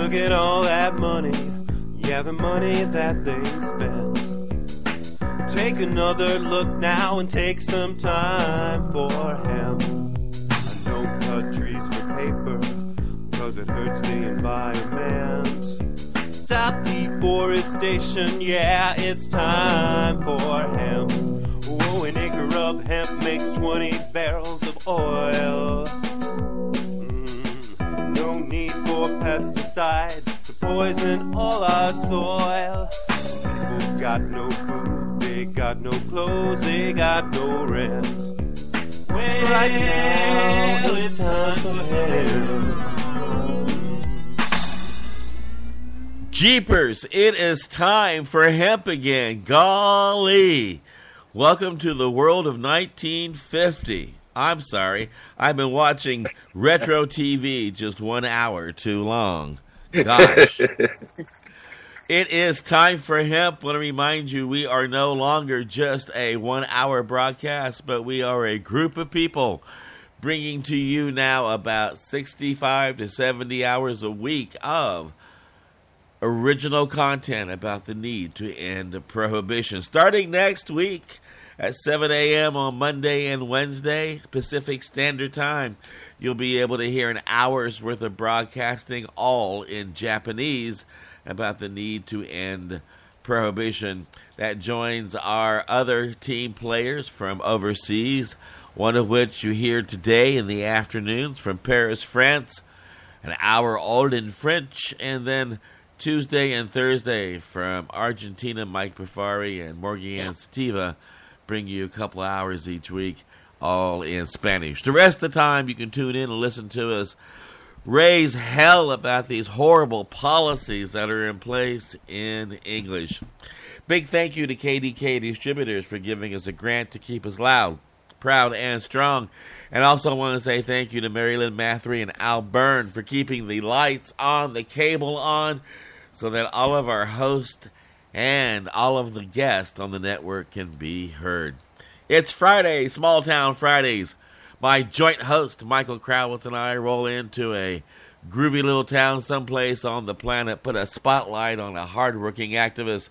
Look at all that money, yeah, the money that they spent. Take another look now and take some time for hemp. I don't cut trees for paper, cause it hurts the environment. Stop deforestation, yeah, it's time for hemp. Oh, an acre of hemp makes 20 barrels of oil. No need for pesticides to poison all our soil. People got no food, they got no clothes, they got no rent. Well, right now it's time for hemp. Jeepers, it is time for hemp again. Golly. Welcome to the world of 1950. I'm sorry. I've been watching retro TV just 1 hour too long. Gosh. It is time for hemp. I want to remind you, we are no longer just a 1 hour broadcast, but we are a group of people bringing to you now about 65 to 70 hours a week of original content about the need to end prohibition. Starting next week at 7 a.m. on Monday and Wednesday, Pacific Standard Time, you'll be able to hear an hour's worth of broadcasting, all in Japanese, about the need to end prohibition. That joins our other team players from overseas, one of which you hear today in the afternoons from Paris, France, an hour all in French, and then Tuesday and Thursday from Argentina, Mike Bafari and Morgan Sativa bring you a couple of hours each week, all in Spanish. The rest of the time, you can tune in and listen to us raise hell about these horrible policies that are in place in English. Big thank you to KDK Distributors for giving us a grant to keep us loud, proud, and strong. And also want to say thank you to Marilyn Mathery and Al Byrne for keeping the lights on, the cable on, so that all of our hosts and all of the guests on the network can be heard. It's Friday, Small Town Fridays. My joint host, Michael Krawitz, and I roll into a groovy little town someplace on the planet, put a spotlight on a hardworking activist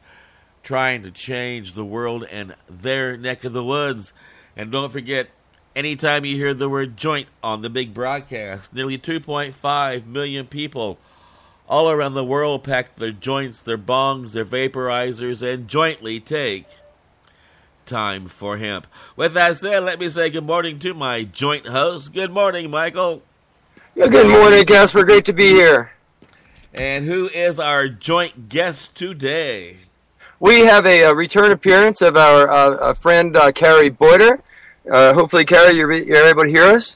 trying to change the world in their neck of the woods. And don't forget, anytime you hear the word joint on the big broadcast, nearly 2.5 million people all around the world pack their joints, their bongs, their vaporizers, and jointly take time for hemp. With that said, let me say good morning to my joint host. Good morning, Michael. Good morning, Casper. Great to be here. And who is our joint guest today? We have a return appearance of our friend Kari Boiter. Hopefully, Kari, you're able to hear us?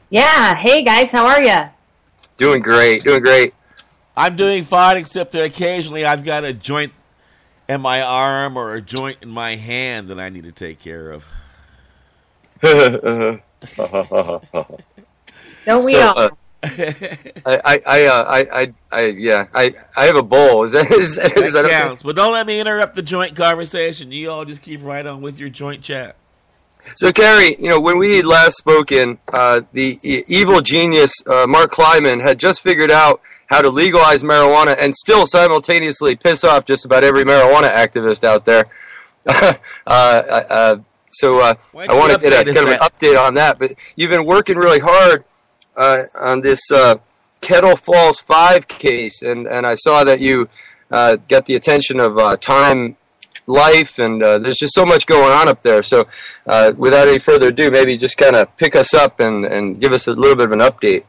Yeah. Hey, guys. How are you? Doing great. Doing great. I'm doing fine, except that occasionally I've got a joint in my arm or a joint in my hand that I need to take care of. Don't we all? I have a bowl. Is that counts? Okay? But don't let me interrupt the joint conversation. You all just keep right on with your joint chat. So, Kari, when we had last spoken, the evil genius Mark Kleiman had just figured out how to legalize marijuana and still simultaneously piss off just about every marijuana activist out there. So I want to get a kind of an update on that. But you've been working really hard on this Kettle Falls 5 case, and I saw that you got the attention of Time Life, and there's just so much going on up there. So without any further ado, maybe just kind of pick us up and give us a little bit of an update.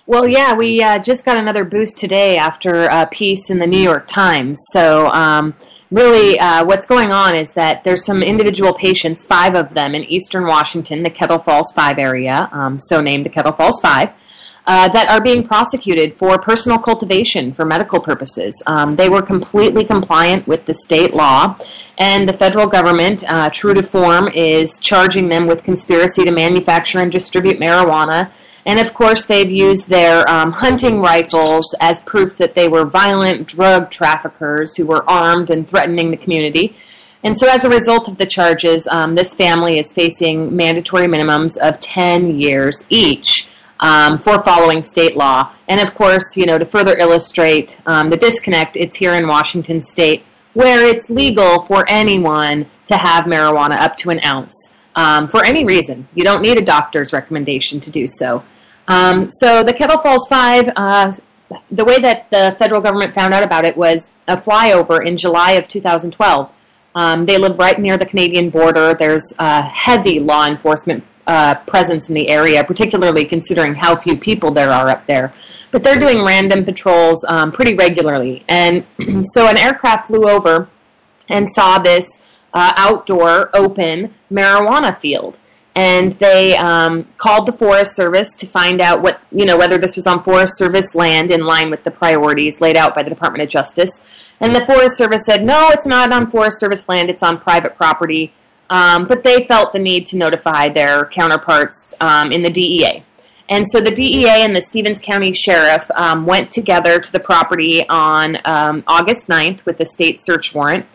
Well, yeah, we just got another boost today after a piece in the New York Times. So really what's going on is that there's some individual patients, 5 of them in eastern Washington, the Kettle Falls 5 area, so named the Kettle Falls 5, that are being prosecuted for personal cultivation for medical purposes. They were completely compliant with the state law, and the federal government, true to form, is charging them with conspiracy to manufacture and distribute marijuana. And, of course, they've used their hunting rifles as proof that they were violent drug traffickers who were armed and threatening the community. And so as a result of the charges, this family is facing mandatory minimums of 10 years each. for following state law. And of course, to further illustrate the disconnect, it's here in Washington State where it's legal for anyone to have marijuana up to an ounce for any reason. You don't need a doctor's recommendation to do so. So the Kettle Falls Five, the way that the federal government found out about it was a flyover in July of 2012. They live right near the Canadian border. There's heavy law enforcement presence in the area, particularly considering how few people there are up there. But they're doing random patrols pretty regularly. And so an aircraft flew over and saw this outdoor, open marijuana field. And they called the Forest Service to find out whether this was on Forest Service land in line with the priorities laid out by the Department of Justice. And the Forest Service said, no, it's not on Forest Service land, it's on private property. But they felt the need to notify their counterparts in the DEA. And so the DEA and the Stevens County Sheriff went together to the property on August 9th with a state search warrant.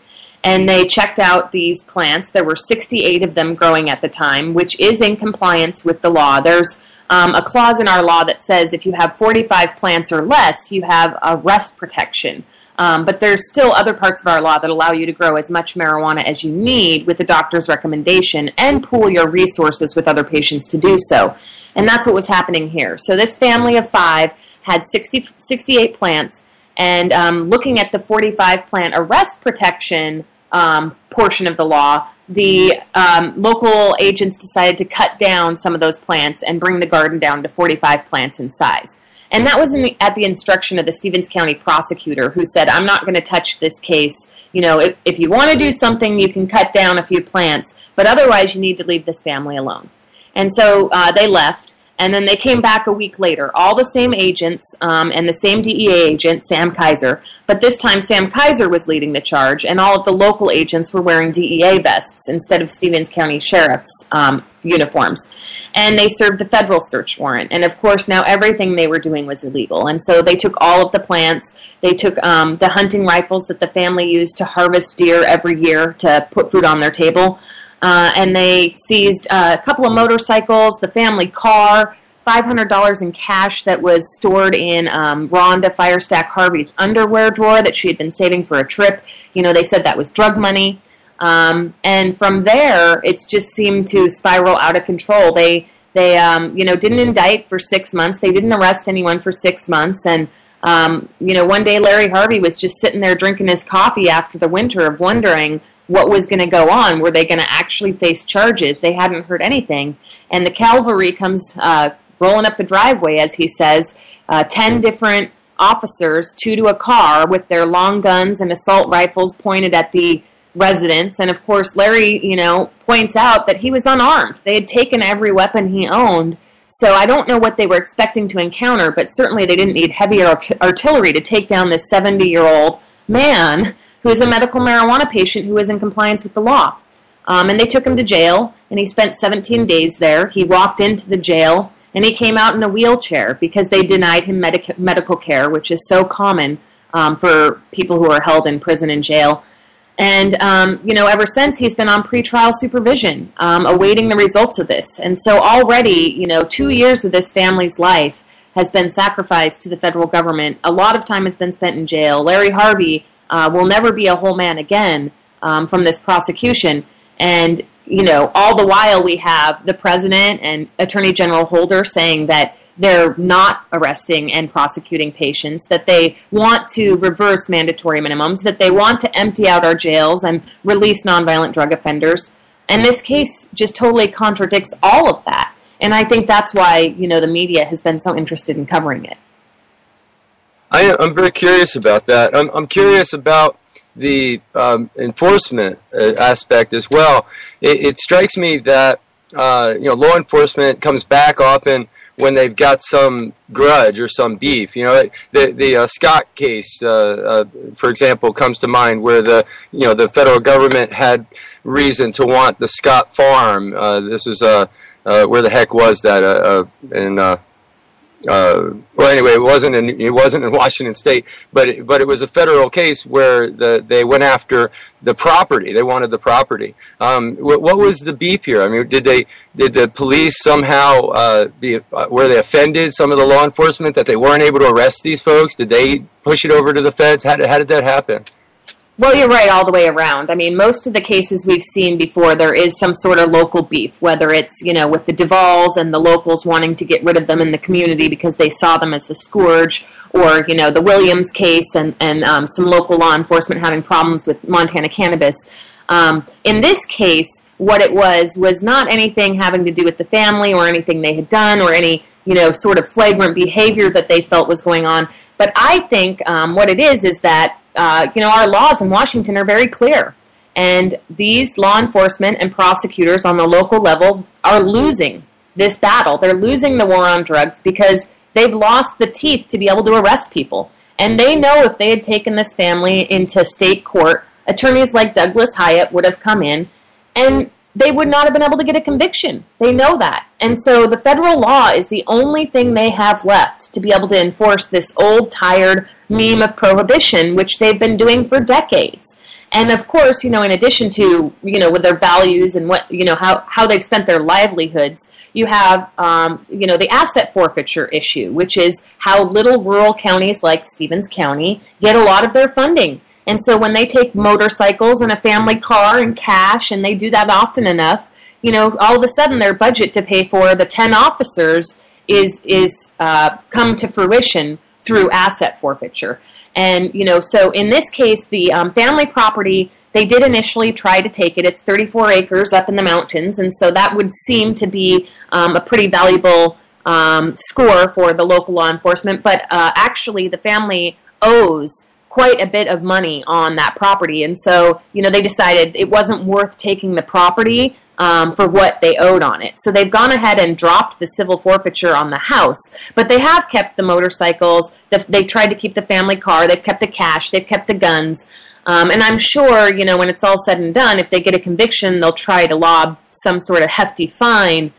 And they checked out these plants. There were 68 of them growing at the time, which is in compliance with the law. There's a clause in our law that says if you have 45 plants or less, you have arrest protection. But there's still other parts of our law that allow you to grow as much marijuana as you need with the doctor's recommendation and pool your resources with other patients to do so. And that's what was happening here. So this family of 5 had 68 plants, and looking at the 45 plant arrest protection portion of the law, the local agents decided to cut down some of those plants and bring the garden down to 45 plants in size. And that was at the instruction of the Stevens County prosecutor, who said, I'm not going to touch this case. If you want to do something, you can cut down a few plants, but otherwise you need to leave this family alone. And so they left, and then they came back a week later, all the same agents and the same DEA agent, Sam Kaiser, but this time Sam Kaiser was leading the charge, and all of the local agents were wearing DEA vests instead of Stevens County Sheriff's uniforms. And they served the federal search warrant. And of course, now everything they were doing was illegal. And so they took all of the plants. They took the hunting rifles that the family used to harvest deer every year to put food on their table. And they seized a couple of motorcycles, the family car, $500 in cash that was stored in Rhonda Firestack Harvey's underwear drawer that she had been saving for a trip. They said that was drug money. And from there, it's just seemed to spiral out of control. They didn't indict for 6 months. They didn't arrest anyone for 6 months. And, one day Larry Harvey was just sitting there drinking his coffee after the winter of wondering what was going to go on. Were they going to actually face charges? They hadn't heard anything. And the cavalry comes rolling up the driveway, as he says, 10 different officers, 2 to a car with their long guns and assault rifles pointed at the residents. And of course, Larry, points out that he was unarmed. They had taken every weapon he owned. So I don't know what they were expecting to encounter, but certainly they didn't need heavy artillery to take down this 70-year-old man who is a medical marijuana patient who was in compliance with the law. And they took him to jail, and he spent 17 days there. He walked into the jail, and he came out in a wheelchair because they denied him medical care, which is so common for people who are held in prison and jail. And, ever since, he's been on pretrial supervision, awaiting the results of this. And so already, 2 years of this family's life has been sacrificed to the federal government. A lot of time has been spent in jail. Larry Harvey will never be a whole man again from this prosecution. And, all the while we have the president and Attorney General Holder saying that they're not arresting and prosecuting patients, that they want to reverse mandatory minimums, that they want to empty out our jails and release nonviolent drug offenders. And this case just totally contradicts all of that. And I think that's why, the media has been so interested in covering it. I'm very curious about that. I'm curious about the enforcement aspect as well. It strikes me that, law enforcement comes back often when they've got some grudge or some beef. The Scott case, for example, comes to mind, where the federal government had reason to want the Scott farm. This is where the heck was that? well, anyway, it wasn't in Washington State, but it was a federal case where they went after the property. They wanted the property. What was the beef here? I mean, did the police somehow were they offended? Some of the law enforcement that they weren't able to arrest these folks? Did they push it over to the feds? How did that happen? Well, you're right all the way around. I mean, most of the cases we've seen before, there is some sort of local beef, whether it's, with the Duvalls and the locals wanting to get rid of them in the community because they saw them as a scourge, or, the Williams case and some local law enforcement having problems with Montana cannabis. In this case, what it was not anything having to do with the family or anything they had done or any, sort of flagrant behavior that they felt was going on. But I think what it is that our laws in Washington are very clear. And these law enforcement and prosecutors on the local level are losing this battle. They're losing the war on drugs because they've lost the teeth to be able to arrest people. And they know if they had taken this family into state court, attorneys like Douglas Hyatt would have come in and they would not have been able to get a conviction. They know that. And so the federal law is the only thing they have left to be able to enforce this old, tired meme of prohibition, which they've been doing for decades. And of course, in addition to, with their values and what, how they've spent their livelihoods, you have, the asset forfeiture issue, which is how little rural counties like Stevens County get a lot of their funding. And so when they take motorcycles and a family car and cash, and they do that often enough, all of a sudden their budget to pay for the 10 officers is come to fruition through asset forfeiture. And, so in this case, the family property, they did initially try to take it. It's 34 acres up in the mountains, and so that would seem to be a pretty valuable score for the local law enforcement. But actually, the family owes quite a bit of money on that property. And so, they decided it wasn't worth taking the property for what they owed on it. So they've gone ahead and dropped the civil forfeiture on the house. But they have kept the motorcycles. They tried to keep the family car. They've kept the cash. They've kept the guns. And I'm sure, when it's all said and done, if they get a conviction, they'll try to lob some sort of hefty fine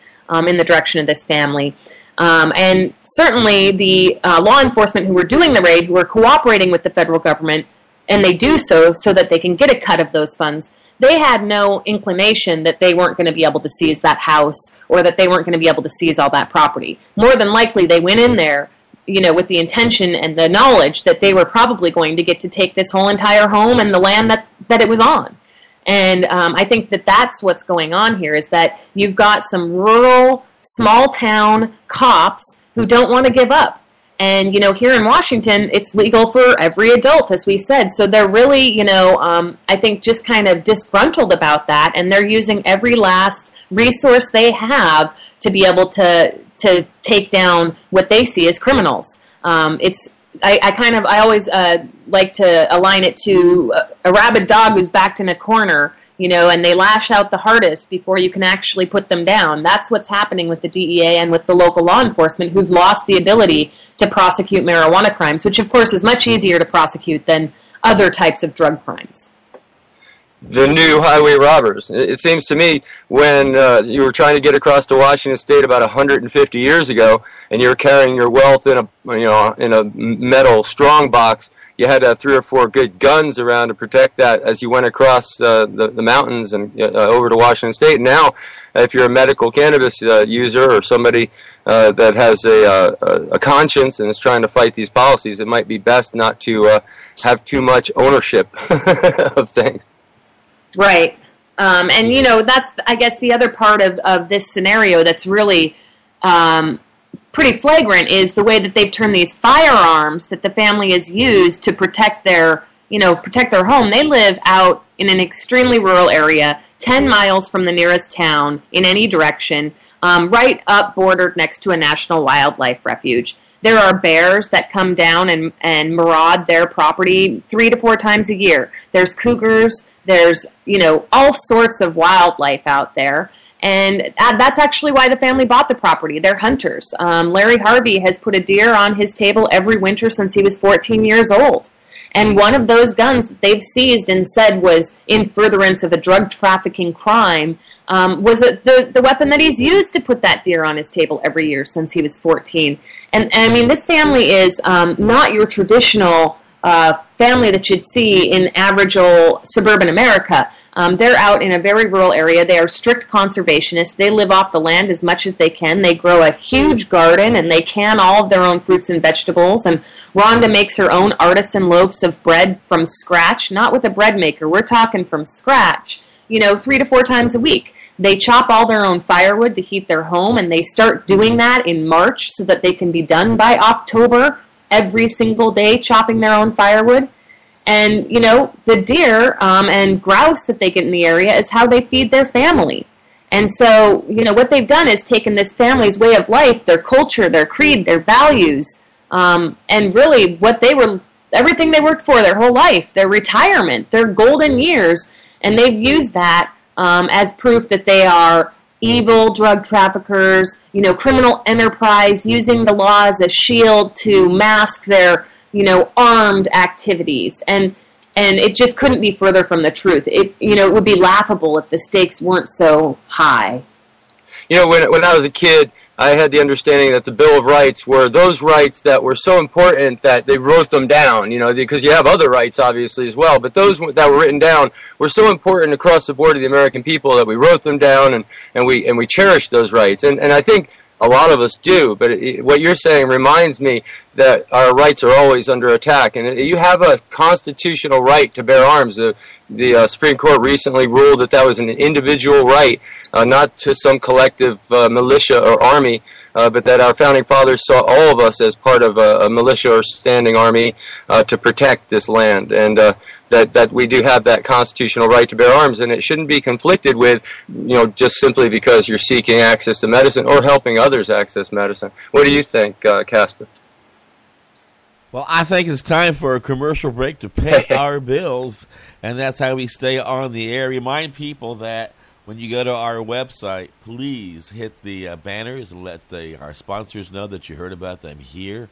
in the direction of this family. And certainly the law enforcement who were doing the raid, who were cooperating with the federal government, and they do so that they can get a cut of those funds, they had no inclination that they weren't going to be able to seize that house or that they weren't going to be able to seize all that property. More than likely, they went in there, with the intention and the knowledge that they were probably going to get to take this whole entire home and the land that it was on. And I think that's what's going on here, is that you've got some rural, small-town cops who don't want to give up. And, here in Washington, it's legal for every adult, as we said. So they're really, I think just kind of disgruntled about that. And they're using every last resource they have to be able to take down what they see as criminals. I always like to align it to a rabid dog who's backed in a corner, and they lash out the hardest before you can actually put them down. That's what's happening with the DEA and with the local law enforcement, who've lost the ability to prosecute marijuana crimes, which of course is much easier to prosecute than other types of drug crimes. The new highway robbers. It seems to me when you were trying to get across to Washington State about 150 years ago, and you were carrying your wealth in a metal strong box, you had 3 or 4 good guns around to protect that as you went across the mountains and over to Washington State. Now, if you're a medical cannabis user or somebody that has a conscience and is trying to fight these policies, it might be best not to have too much ownership of things. Right. And, that's, I guess, the other part of this scenario that's really pretty flagrant is the way that they've turned these firearms that the family has used to protect their home. They live out in an extremely rural area, 10 miles from the nearest town in any direction, right up bordered next to a national wildlife refuge. There are bears that come down and maraud their property 3 to 4 times a year. There's cougars. There's, all sorts of wildlife out there. And that's actually why the family bought the property. They're hunters. Larry Harvey has put a deer on his table every winter since he was 14 years old. And one of those guns that they've seized and said was in furtherance of a drug trafficking crime was the weapon that he's used to put that deer on his table every year since he was 14. And I mean, this family is not your traditional family that you'd see in average old suburban America. They're out in a very rural area. They are strict conservationists. They live off the land as much as they can. They grow a huge garden, and they can all of their own fruits and vegetables. And Rhonda makes her own artisan loaves of bread from scratch, not with a bread maker. We're talking from scratch, 3 to 4 times a week. They chop all their own firewood to heat their home, and they start doing that in March so that they can be done by October, every single day chopping their own firewood. And, the deer and grouse that they get in the area is how they feed their family. And so, what they've done is taken this family's way of life, their culture, their creed, their values, and really everything they worked for their whole life, their retirement, their golden years, and they've used that as proof that they are evil drug traffickers, criminal enterprise, using the law as a shield to mask their armed activities, and it just couldn't be further from the truth. It would be laughable if the stakes weren't so high. When I was a kid, I had the understanding that the Bill of Rights were those rights that were so important that they wrote them down, because you have other rights, obviously, as well. But those that were written down were so important across the board of the American people that we wrote them down and we cherished those rights. And I think a lot of us do, but what you're saying reminds me that our rights are always under attack. And you have a constitutional right to bear arms. The Supreme Court recently ruled that was an individual right, not to some collective militia or army, but that our founding fathers saw all of us as part of a militia or standing army to protect this land. And that we do have that constitutional right to bear arms, and it shouldn't be conflicted with, just simply because you're seeking access to medicine or helping others access medicine. What do you think, Casper? Well, I think it's time for a commercial break to pay our bills, and that's how we stay on the air. Remind people that when you go to our website, please hit the banners and let our sponsors know that you heard about them here.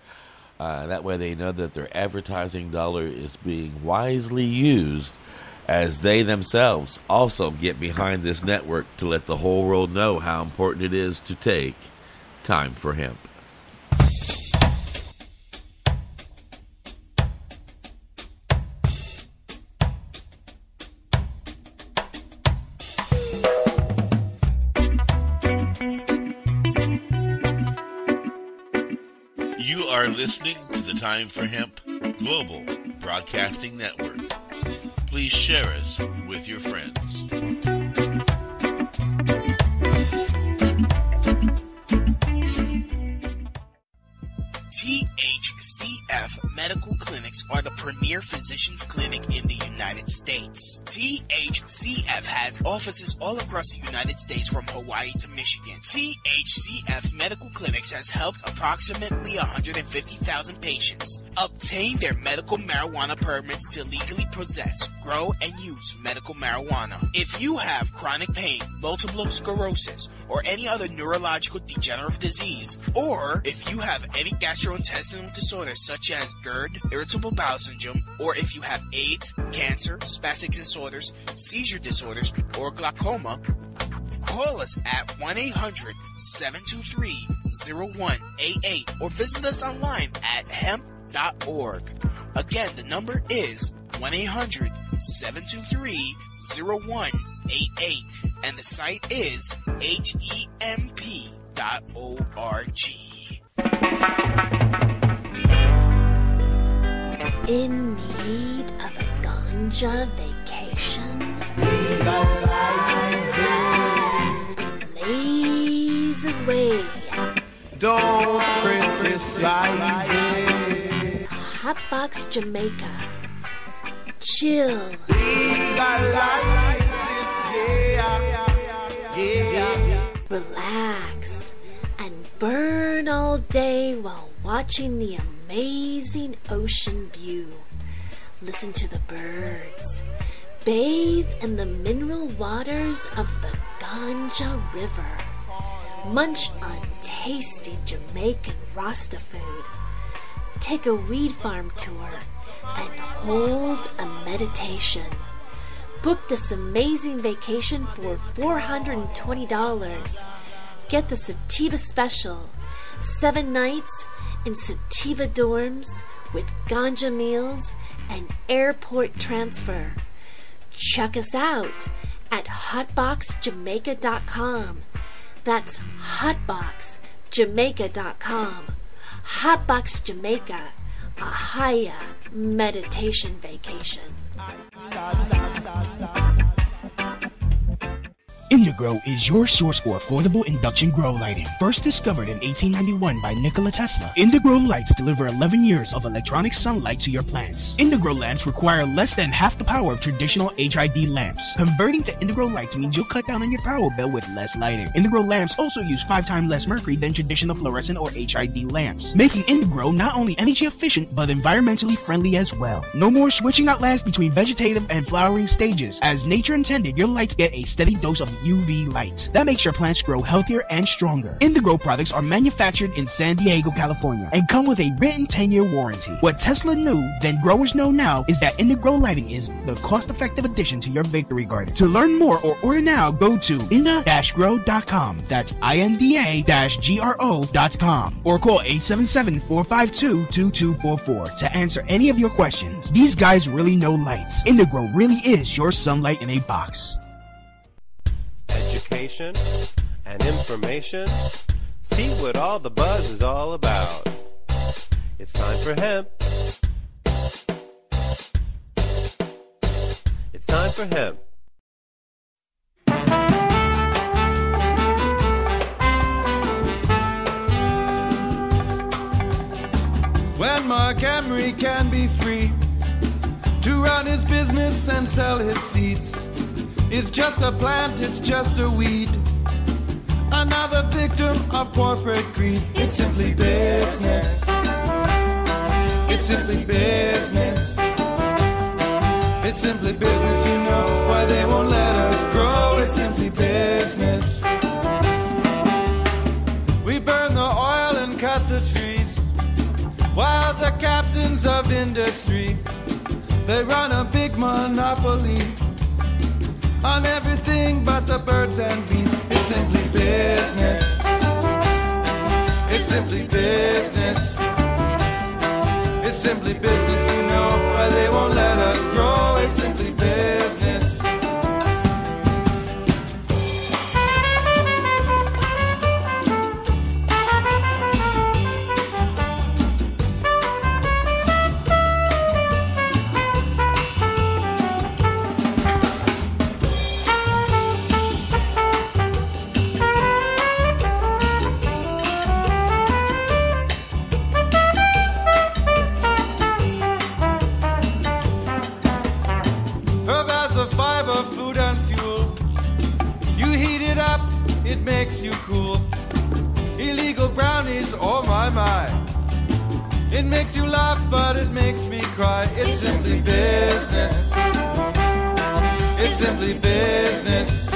That way they know that their advertising dollar is being wisely used, as they themselves also get behind this network to let the whole world know how important it is to take time for hemp. You are listening to the Time for Hemp Global Broadcasting Network. Please share us with your friends. THCF Medical Clinics are the premier physicians clinic in the United States. THCF has offices all across the United States from Hawaii to Michigan. THCF Medical Clinics has helped approximately 150,000 patients obtain their medical marijuana permits to legally possess, grow, and use medical marijuana. If you have chronic pain, multiple sclerosis, or any other neurological degenerative disease, or if you have any gastrointestinal disorders such as GERD, irritable bowel syndrome, or if you have AIDS, cancer, spastic disorders, seizure disorders, or glaucoma, call us at 1-800-723-0188 or visit us online at hemp.org. Again, the number is 1-800-723-0188 and the site is hemp.org. In need of a ganja vacation? Blaze away. Don't criticize it. Hotbox Jamaica. Chill. Relax and burn all day while watching the amazing ocean view. Listen to the birds. Bathe in the mineral waters of the Ganja River. Munch on tasty Jamaican Rasta food. Take a weed farm tour and hold a meditation. Book this amazing vacation for $420. Get the Sativa Special. 7 nights in Sativa dorms with ganja meals and airport transfer. Check us out at hotboxjamaica.com. That's hotboxjamaica.com. Hotbox Jamaica, a higher meditation vacation. Indigrow is your source for affordable induction grow lighting. First discovered in 1891 by Nikola Tesla, Indigrow lights deliver 11 years of electronic sunlight to your plants. Indigrow lamps require less than half the power of traditional HID lamps. Converting to Indigrow lights means you'll cut down on your power bill with less lighting. Indigrow lamps also use 5 times less mercury than traditional fluorescent or HID lamps, making Indigrow not only energy efficient but environmentally friendly as well. No more switching out lamps between vegetative and flowering stages. As nature intended, your lights get a steady dose of UV light. That makes your plants grow healthier and stronger. Indigrow products are manufactured in San Diego, California, and come with a written 10-year warranty. What Tesla knew, then growers know now, is that Indigrow lighting is the cost-effective addition to your victory garden. To learn more or order now, go to inda-grow.com. That's INDA-GRO.com. Or call 877-452-2244 to answer any of your questions. These guys really know lights. Indigrow really is your sunlight in a box. Education and information. See what all the buzz is all about. It's time for hemp. It's time for hemp. When Mark Emery can be free to run his business and sell his seeds. It's just a plant, it's just a weed. Another victim of corporate greed. It's simply business. It's simply business. It's simply business, you know why they won't let us grow. It's simply business. We burn the oil and cut the trees, while the captains of industry, they run a big monopoly on everything but the birds and bees. It's simply business. It's simply business. It's simply business, you know why they won't let us grow. It's simply business. It makes you cool. Illegal brownies, oh my my. It makes you laugh, but it makes me cry. It's simply business. It's simply business.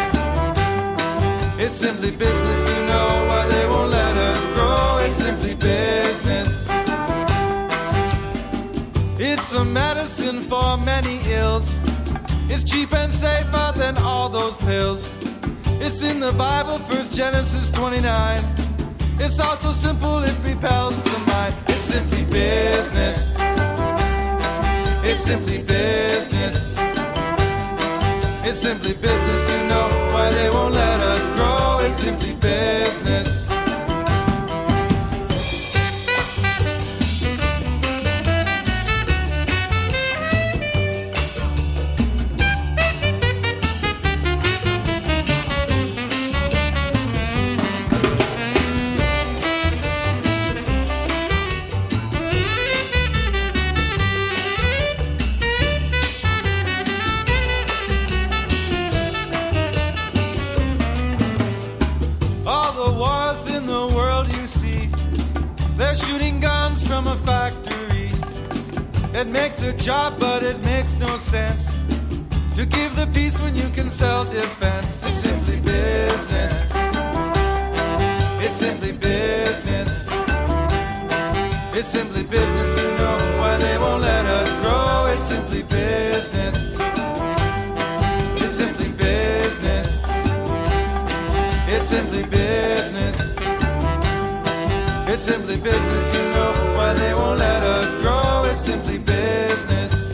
It's simply business, you know why they won't let us grow. It's simply business. It's a medicine for many ills. It's cheap and safer than all those pills. It's in the Bible, 1 Genesis 29. It's also simple, it repels the mind. It's simply business. It's simply business. It's simply business, you know why they won't let us grow. It's simply business. From a factory, it makes a job, but it makes no sense to give the peace when you can sell defense. It's simply business. It's simply business. It's simply business, you know why they won't let us grow. It's simply business. It's simply business. It's simply business, you know why they won't let us grow. It's simply business.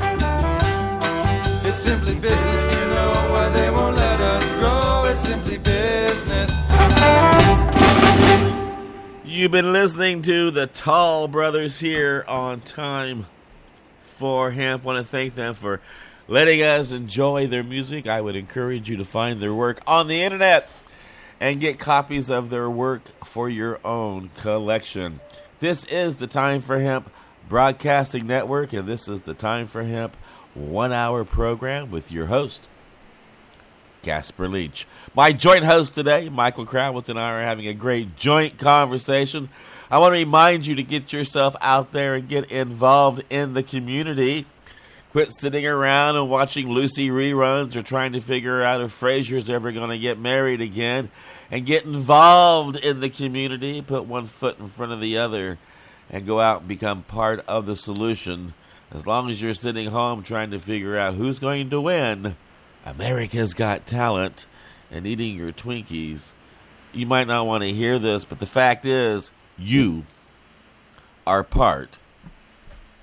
It's simply business, you know why they won't let us grow. It's simply business. You've been listening to the Tall Brothers here on Time for Hemp. I want to thank them for letting us enjoy their music. I would encourage you to find their work on the internet and get copies of their work for your own collection. This is the Time for Hemp Broadcasting Network, and this is the Time for Hemp 1 hour program with your host, casper-leitch. My joint host today, Michael Krawitz, and I are having a great joint conversation. I want to remind you to get yourself out there and get involved in the community. Quit sitting around and watching Lucy reruns or trying to figure out if Frasier's ever going to get married again, and get involved in the community. Put one foot in front of the other and go out and become part of the solution. As long as you're sitting home trying to figure out who's going to win America's Got Talent and eating your Twinkies, you might not want to hear this, but the fact is you are part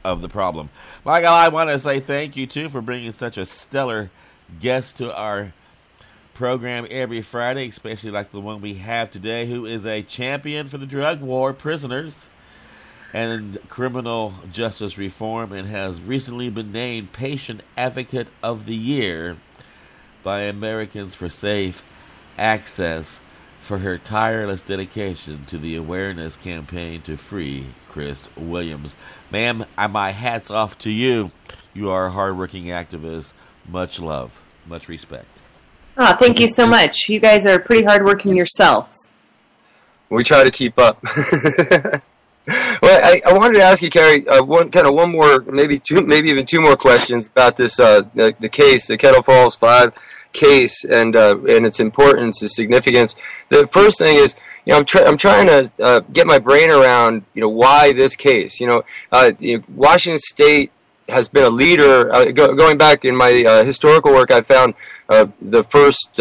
of the problem. Michael, I want to say thank you, too, for bringing such a stellar guest to our program every Friday, especially like the one we have today, who is a champion for the drug war, prisoners, and criminal justice reform, and has recently been named Patient Advocate of the Year by Americans for Safe Access for her tireless dedication to the awareness campaign to free Chris Williams. Ma'am, my hat's off to you. You are a hardworking activist. Much love. Much respect. Oh, thank you so much. You guys are pretty hardworking yourselves. We try to keep up. Well, I wanted to ask you, Kari, one more, maybe even two more questions about this the case, the Kettle Falls 5 case, and its importance, its significance. The first thing is, I'm trying to get my brain around, why this case. Washington State has been a leader. Going back in my historical work, I found the first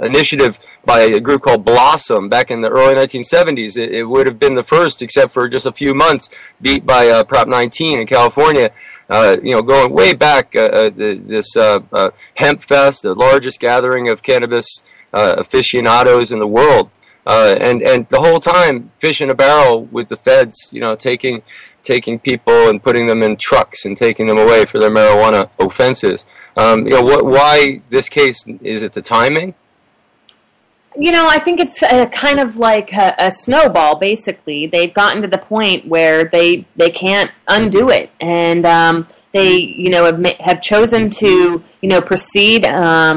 initiative by a group called Blossom back in the early 1970s. It would have been the first, except for just a few months, beat by Prop 19 in California. Going way back, this Hemp Fest, the largest gathering of cannabis aficionados in the world. And the whole time, fish in a barrel with the feds, taking people and putting them in trucks and taking them away for their marijuana offenses. Why this case? Is it the timing? I think it's kind of like a snowball, basically. They've gotten to the point where they can't undo it. And they, have chosen to, proceed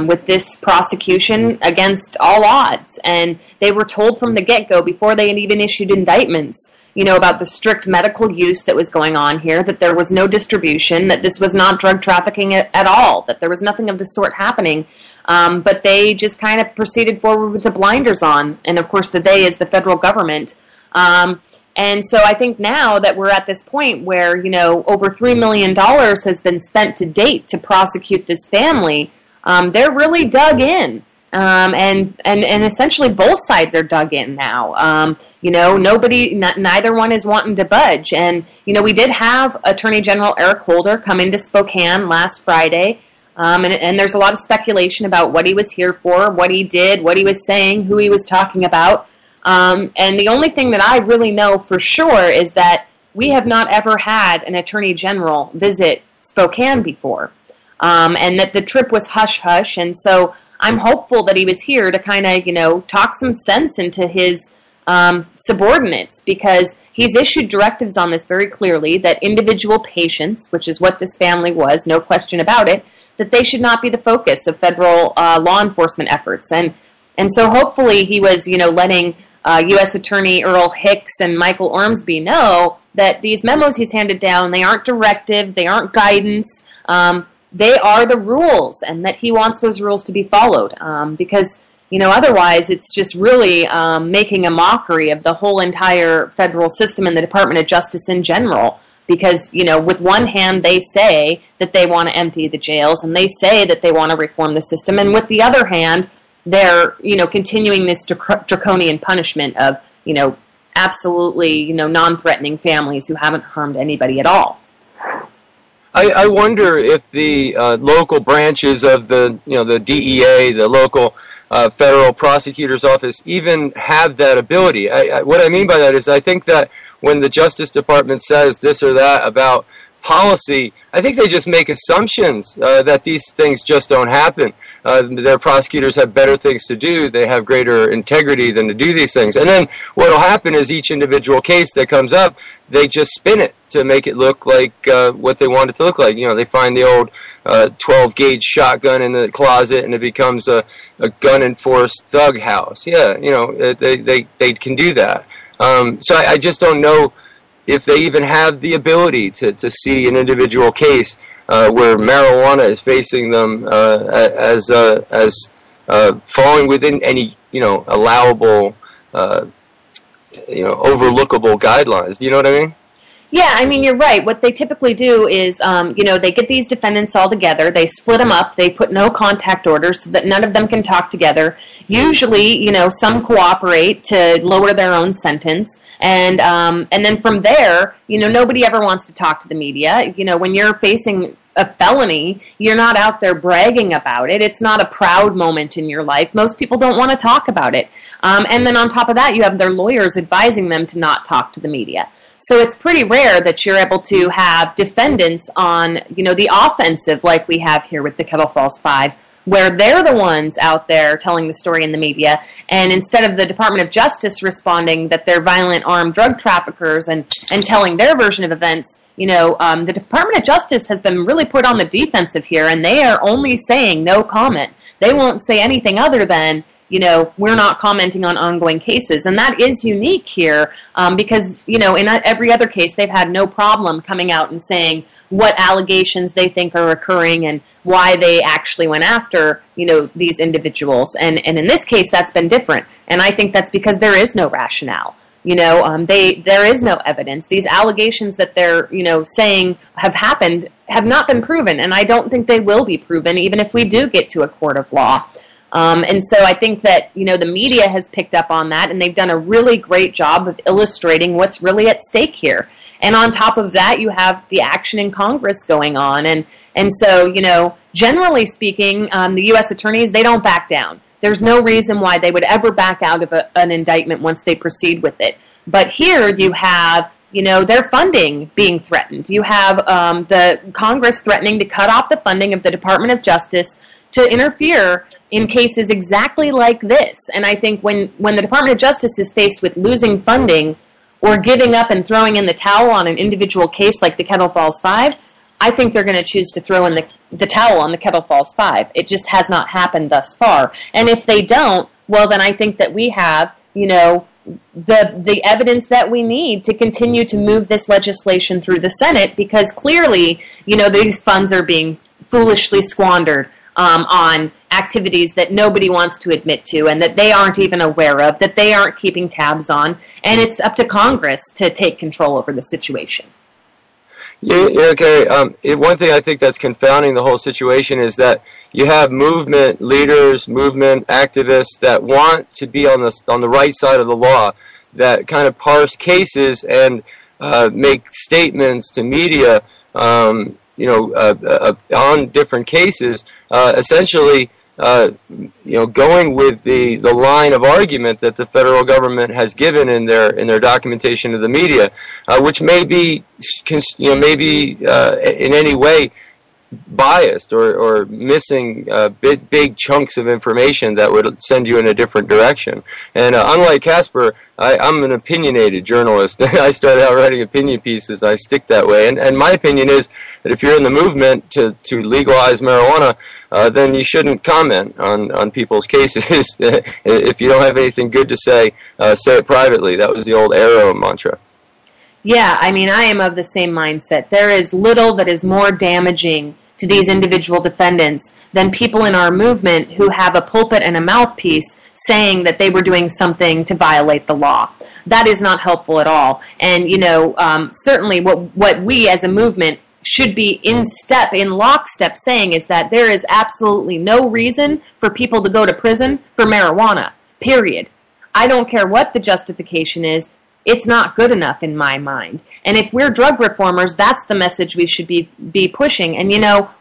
with this prosecution against all odds. And they were told from the get-go, before they had even issued indictments, about the strict medical use that was going on here, that there was no distribution, that this was not drug trafficking at all, that there was nothing of the sort happening. But they just kind of proceeded forward with the blinders on. And, of course, the they is the federal government. And so I think now that we're at this point where, over $3 million has been spent to date to prosecute this family, they're really dug in. And essentially both sides are dug in now. Neither one is wanting to budge. And, we did have Attorney General Eric Holder come into Spokane last Friday. And there's a lot of speculation about what he was here for, what he did, what he was saying, who he was talking about. And the only thing that I really know for sure is that we have not ever had an Attorney General visit Spokane before. And that the trip was hush-hush. And so I'm hopeful that he was here to kind of, talk some sense into his subordinates, because he's issued directives on this very clearly, that individual patients, which is what this family was, no question about it, that they should not be the focus of federal law enforcement efforts. And so hopefully he was, letting U.S. Attorney Earl Hicks and Michael Ormsby know that these memos he's handed down, they aren't directives, they aren't guidance, they are the rules, and that he wants those rules to be followed. Because, otherwise it's just really making a mockery of the whole entire federal system and the Department of Justice in general. Because, with one hand, they say that they want to empty the jails, and they say that they want to reform the system. And with the other hand, they're, continuing this draconian punishment of, absolutely, non-threatening families who haven't harmed anybody at all. I wonder if the local branches of the DEA, the local federal prosecutor's office, even have that ability. What I mean by that is I think that when the Justice Department says this or that about policy, I think they just make assumptions that these things just don't happen. Their prosecutors have better things to do. They have greater integrity than to do these things. And then what will happen is each individual case that comes up, they just spin it to make it look like what they want it to look like. They find the old 12-gauge shotgun in the closet, and it becomes a gun-enforced thug house. Yeah, they can do that. So I just don't know if they even have the ability to see an individual case where marijuana is facing them as falling within any allowable overlookable guidelines. Do you know what I mean? Yeah, I mean, you're right. What they typically do is, they get these defendants all together, they split them up, they put no contact orders so that none of them can talk together. Usually, some cooperate to lower their own sentence, and then from there, nobody ever wants to talk to the media. When you're facing a felony, you're not out there bragging about it. It's not a proud moment in your life. Most people don't want to talk about it. And then on top of that, you have their lawyers advising them to not talk to the media. So it's pretty rare that you're able to have defendants on, the offensive like we have here with the Kettle Falls 5, where they're the ones out there telling the story in the media, and instead of the Department of Justice responding that they're violent armed drug traffickers and telling their version of events, the Department of Justice has been really put on the defensive here, and they are only saying no comment. They won't say anything other than, we're not commenting on ongoing cases. And that is unique here because, in every other case, they've had no problem coming out and saying what allegations they think are occurring and why they actually went after, these individuals. And in this case, that's been different. And I think that's because there is no rationale. There is no evidence. These allegations that they're, saying have happened have not been proven. And I don't think they will be proven, even if we do get to a court of law. And so I think that, the media has picked up on that, and they've done a really great job of illustrating what's really at stake here. And on top of that, you have the action in Congress going on. And so, generally speaking, the U.S. attorneys, they don't back down. There's no reason why they would ever back out of an indictment once they proceed with it. But here you have, their funding being threatened. You have the Congress threatening to cut off the funding of the Department of Justice to interfere in cases exactly like this. And I think when the Department of Justice is faced with losing funding or giving up and throwing in the towel on an individual case like the Kettle Falls 5, I think they're going to choose to throw in the towel on the Kettle Falls 5. It just has not happened thus far. And if they don't, well, then I think that we have, the evidence that we need to continue to move this legislation through the Senate, because clearly, these funds are being foolishly squandered on activities that nobody wants to admit to and that they aren't even aware of, that they aren't keeping tabs on, and it's up to Congress to take control over the situation. Yeah, Kari, one thing I think that's confounding the whole situation is that you have movement leaders, movement activists that want to be on the right side of the law, that kind of parse cases and make statements to media on different cases, essentially, going with the line of argument that the federal government has given in their documentation of the media, which may be, in any way biased or missing big chunks of information that would send you in a different direction. And unlike Casper, I'm an opinionated journalist. I started out writing opinion pieces. I stick that way. And my opinion is that if you're in the movement to legalize marijuana, then you shouldn't comment on people's cases. If you don't have anything good to say it privately. That was the old Arrow mantra. Yeah, I mean, I am of the same mindset. There is little that is more damaging to these individual defendants than people in our movement who have a pulpit and a mouthpiece saying that they were doing something to violate the law. That is not helpful at all. And, certainly what we as a movement should be in lockstep saying is that there is absolutely no reason for people to go to prison for marijuana, period. I don't care what the justification is. It's not good enough in my mind. And if we're drug reformers, that's the message we should be pushing. And,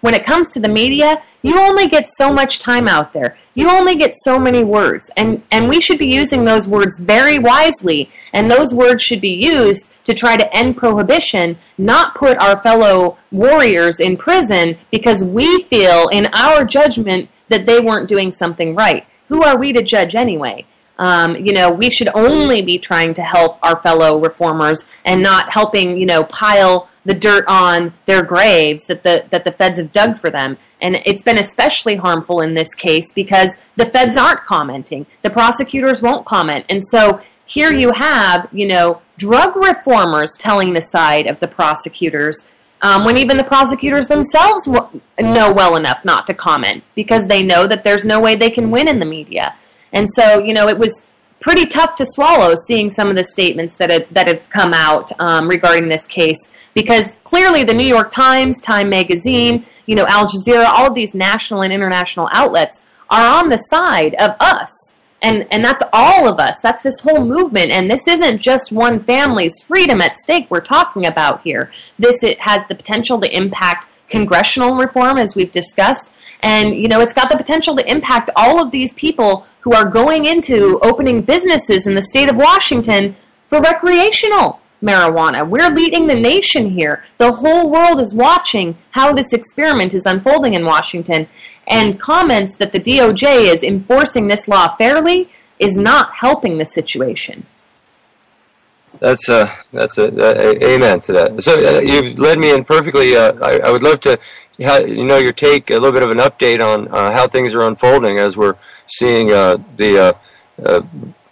when it comes to the media, you only get so much time out there. You only get so many words. And we should be using those words very wisely. And those words should be used to try to end prohibition, not put our fellow warriors in prison because we feel in our judgment that they weren't doing something right. Who are we to judge anyway? We should only be trying to help our fellow reformers and not helping, pile the dirt on their graves that the feds have dug for them. And it's been especially harmful in this case because the feds aren't commenting. The prosecutors won't comment. And so here you have, drug reformers telling the side of the prosecutors when even the prosecutors themselves know well enough not to comment because they know that there's no way they can win in the media. And so, it was pretty tough to swallow seeing some of the statements that have come out regarding this case because clearly the New York Times, Time Magazine, Al Jazeera, all of these national and international outlets are on the side of us. And that's all of us. That's this whole movement. And this isn't just one family's freedom at stake we're talking about here. It has the potential to impact congressional reform, as we've discussed. And, it's got the potential to impact all of these people who are going into opening businesses in the state of Washington for recreational marijuana. We're leading the nation here. The whole world is watching how this experiment is unfolding in Washington. And comments that the DOJ is enforcing this law fairly is not helping the situation. That's amen to that. So you've led me in perfectly. I would love to, your take, a little bit of an update on how things are unfolding as we're seeing the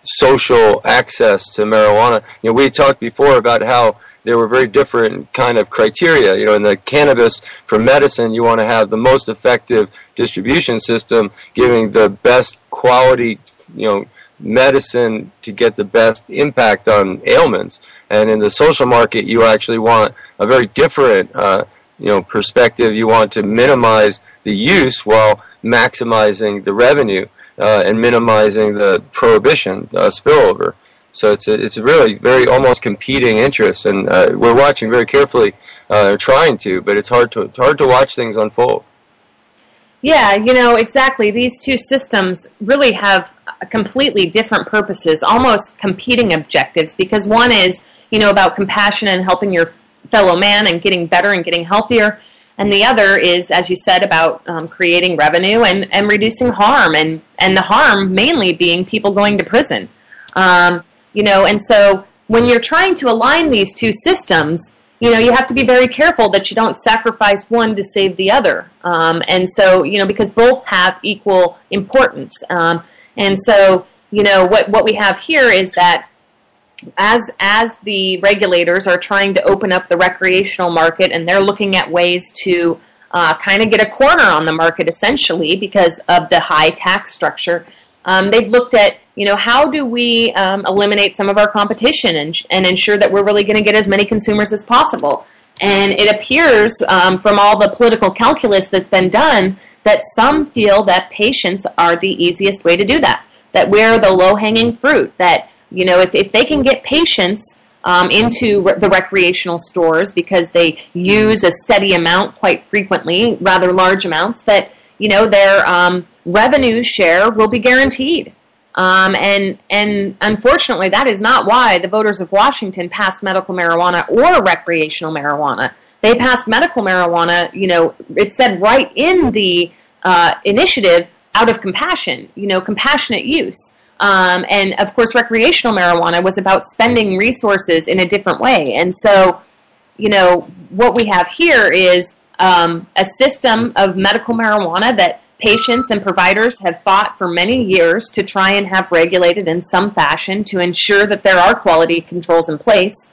social access to marijuana. We talked before about how there were very different kind of criteria. In the cannabis for medicine, you want to have the most effective distribution system, giving the best quality, medicine to get the best impact on ailments. And in the social market, you actually want a very different, perspective. You want to minimize the use while maximizing the revenue and minimizing the prohibition spillover. So it's really very almost competing interests, and we're watching very carefully, trying to, but it's hard to watch things unfold. Yeah, exactly. These two systems really have completely different purposes, almost competing objectives, because one is, about compassion and helping your fellow man and getting better and getting healthier, and the other is, as you said, about creating revenue and reducing harm, and the harm mainly being people going to prison. And so when you're trying to align these two systems, you have to be very careful that you don't sacrifice one to save the other. And so, because both have equal importance. And so, what we have here is that as the regulators are trying to open up the recreational market and they're looking at ways to kind of get a corner on the market essentially because of the high tax structure, they've looked at, how do we eliminate some of our competition and ensure that we're really going to get as many consumers as possible. And it appears from all the political calculus that's been done that some feel that patients are the easiest way to do that we're the low-hanging fruit, that, if they can get patients into the recreational stores because they use a steady amount quite frequently, rather large amounts, that, their revenue share will be guaranteed. And unfortunately, that is not why the voters of Washington passed medical marijuana or recreational marijuana. They passed medical marijuana, it said right in the initiative, out of compassion, compassionate use. And of course, recreational marijuana was about spending resources in a different way. And so, what we have here is a system of medical marijuana that patients and providers have fought for many years to try and have regulated in some fashion to ensure that there are quality controls in place.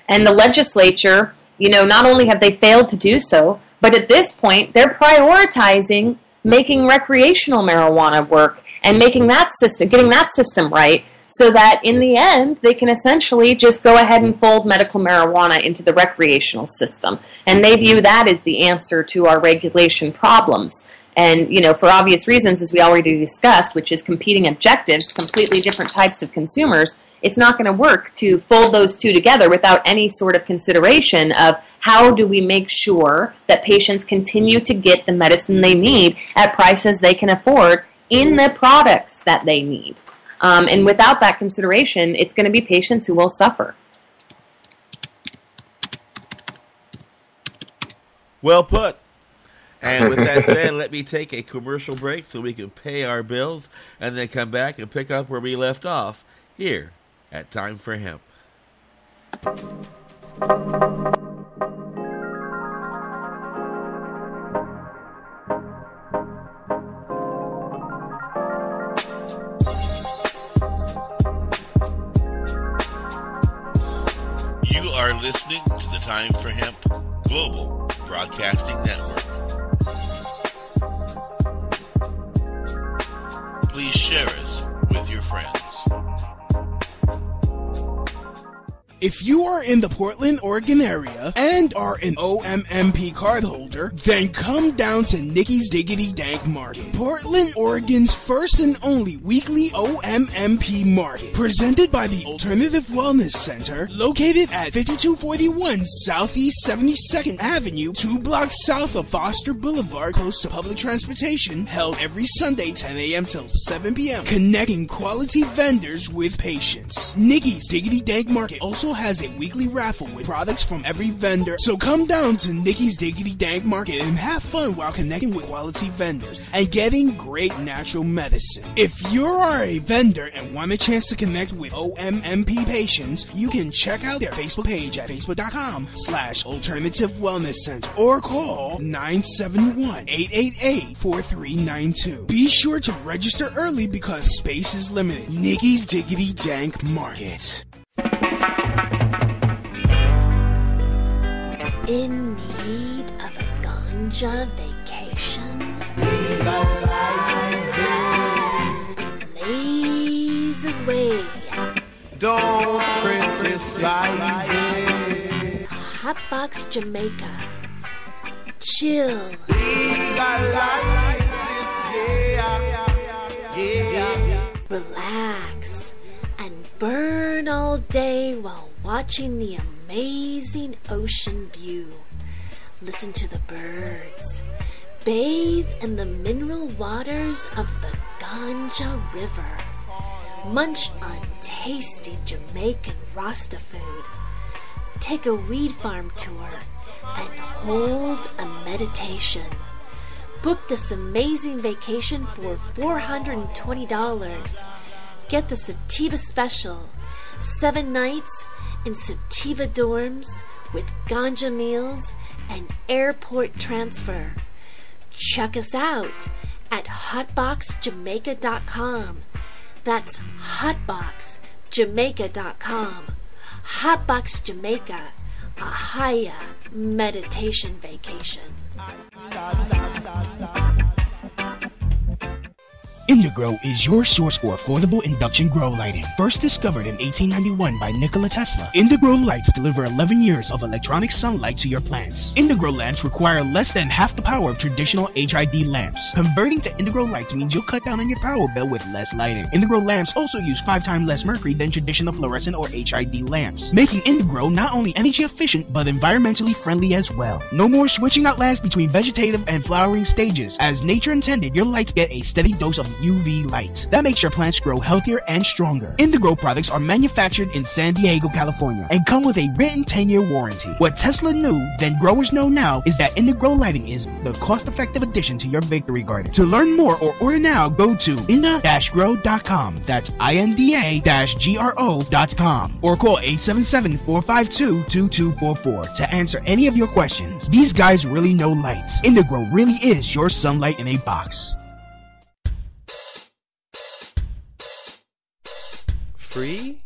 And the legislature, not only have they failed to do so, but at this point, they're prioritizing making recreational marijuana work and making that system, getting that system right, so that in the end, they can essentially just go ahead and fold medical marijuana into the recreational system. And they view that as the answer to our regulation problems. And, for obvious reasons, as we already discussed, which is competing objectives, completely different types of consumers, it's not going to work to fold those two together without any sort of consideration of how do we make sure that patients continue to get the medicine they need at prices they can afford in the products that they need. And without that consideration, it's going to be patients who will suffer. Well put. And with that said, let me take a commercial break so we can pay our bills and then come back and pick up where we left off here at Time for Hemp. You are listening to the Time for Hemp Global Broadcasting Network. Please share us with your friends. If you are in the Portland, Oregon area and are an OMMP card holder, then come down to Nikki's Diggity Dank Market, Portland, Oregon's first and only weekly OMMP market, presented by the Alternative Wellness Center, located at 5241 Southeast 72nd Avenue, 2 blocks south of Foster Boulevard, close to public transportation, held every Sunday 10 a.m. till 7 p.m., connecting quality vendors with patients. Nikki's Diggity Dank Market also has a weekly raffle with products from every vendor. So come down to Nikki's Diggity Dank Market and have fun while connecting with quality vendors and getting great natural medicine. If you are a vendor and want a chance to connect with OMMP patients, you can check out their Facebook page at facebook.com/Alternative Wellness Center or call 971-888-4392. Be sure to register early because space is limited. Nikki's Diggity Dank Market. In need of a ganja vacation? Blaze away. Don't criticize it. Hotbox Jamaica. Chill. Relax and burn all day while watching the amazing ocean view. Listen to the birds. Bathe in the mineral waters of the Ganja River. Munch on tasty Jamaican Rasta food. Take a weed farm tour and hold a meditation. Book this amazing vacation for $420. Get the Sativa Special. 7 nights in Sativa dorms with ganja meals and airport transfer. Check us out at hotboxjamaica.com. That's hotboxjamaica.com. Hotbox Jamaica, a higher meditation vacation. Indigrow is your source for affordable induction grow lighting. First discovered in 1891 by Nikola Tesla, Indigrow lights deliver 11 years of electronic sunlight to your plants. Indigrow lamps require less than half the power of traditional HID lamps. Converting to Indigrow lights means you'll cut down on your power bill with less lighting. Indigrow lamps also use 5 times less mercury than traditional fluorescent or HID lamps, making Indigrow not only energy efficient but environmentally friendly as well. No more switching out lamps between vegetative and flowering stages. As nature intended, your lights get a steady dose of UV light. That makes your plants grow healthier and stronger. Indigrow products are manufactured in San Diego, California, and come with a written 10-year warranty. What Tesla knew, then growers know now, is that Indigrow lighting is the cost-effective addition to your victory garden. To learn more or order now, go to inda-grow.com. That's INDA-GRO.com, or call 877-452-2244 to answer any of your questions. These guys really know lights. Indigrow really is your sunlight in a box. Free?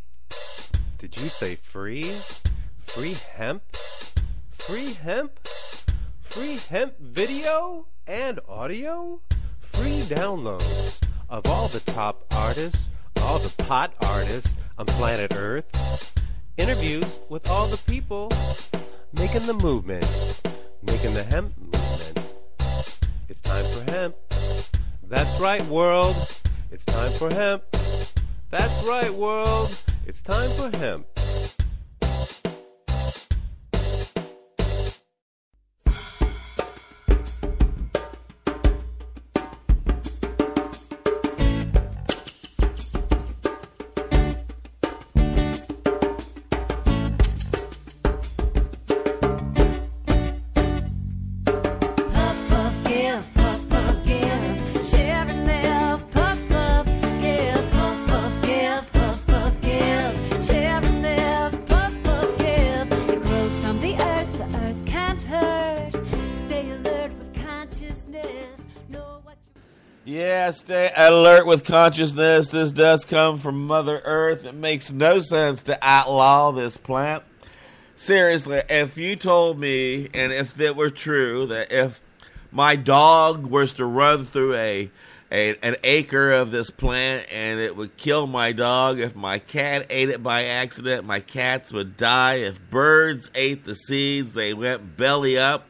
Did you say free? Free hemp? Free hemp? Free hemp video and audio? Free downloads of all the top artists all the pot artists on planet Earth. Interviews with all the people making the movement, making the hemp movement. It's time for hemp. That's right, world. It's time for hemp. That's right, world. It's time for hemp. Yeah, stay alert with consciousness. This does come from Mother Earth. It makes no sense to outlaw this plant. Seriously, if you told me, and if it were true, that if my dog was to run through an acre of this plant and it would kill my dog, if my cat ate it by accident, my cats would die. If birds ate the seeds, they went belly up.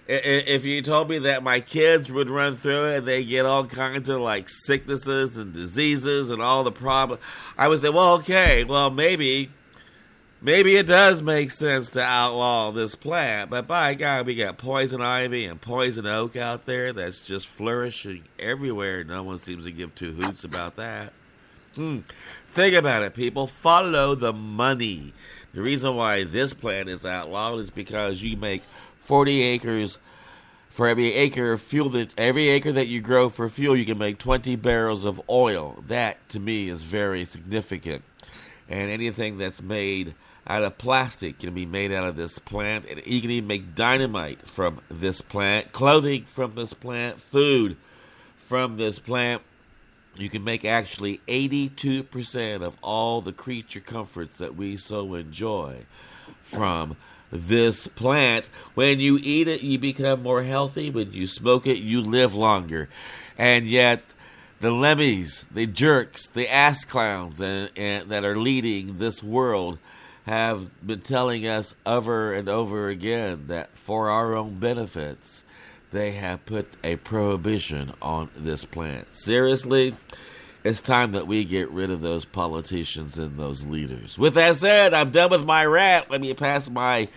If you told me that my kids would run through it and they get all kinds of like sicknesses and diseases and all the problems, I would say, well, okay, well, maybe it does make sense to outlaw this plant. But by God, we got poison ivy and poison oak out there that's just flourishing everywhere. No one seems to give two hoots about that. Think about it, people. Follow the money. The reason why this plant is outlawed is because you make 40 acres for every acre of fuel every acre that you grow for fuel, you can make 20 barrels of oil. That to me is very significant. And anything that's made out of plastic can be made out of this plant. And you can even make dynamite from this plant, clothing from this plant, food from this plant. You can make actually 82% of all the creature comforts that we so enjoy from this plant. When you eat it, you become more healthy. When you smoke it, you live longer. And yet, the lemmies, the jerks, the ass clowns and that are leading this world have been telling us over and over again that for our own benefits, they have put a prohibition on this plant. Seriously, it's time that we get rid of those politicians and those leaders. With that said, I'm done with my rant. Let me pass my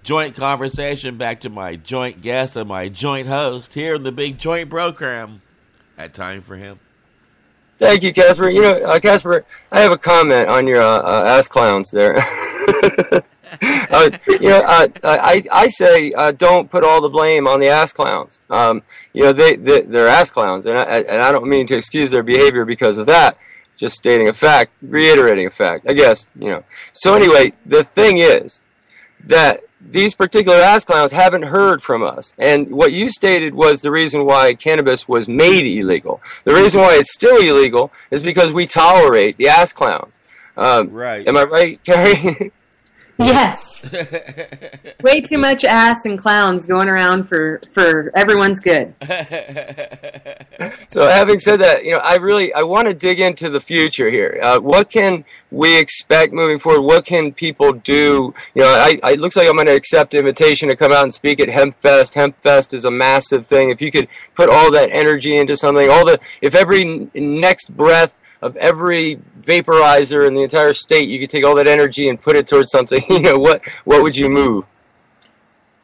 joint conversation back to my joint guest and my joint host here in the Big Joint Program at Time for Hemp. Thank you, Casper. You know, Casper, I have a comment on your ass clowns there. I say don't put all the blame on the ass clowns. They're ass clowns, and I don't mean to excuse their behavior because of that. Just stating a fact, reiterating a fact, I guess. So anyway, the thing is that these particular ass clowns haven't heard from us. And what you stated was the reason why cannabis was made illegal. The reason why it's still illegal is because we tolerate the ass clowns. Right. Am I right, Kari? Yes. Way too much ass and clowns going around for everyone's good. So having said that, I want to dig into the future here. What can we expect moving forward? What can people do? It looks like I'm going to accept the invitation to come out and speak at Hemp Fest. Hemp Fest is a massive thing. If you could put all that energy into something, if every next breath of every vaporizer in the entire state, you could take all that energy and put it towards something, what would you move?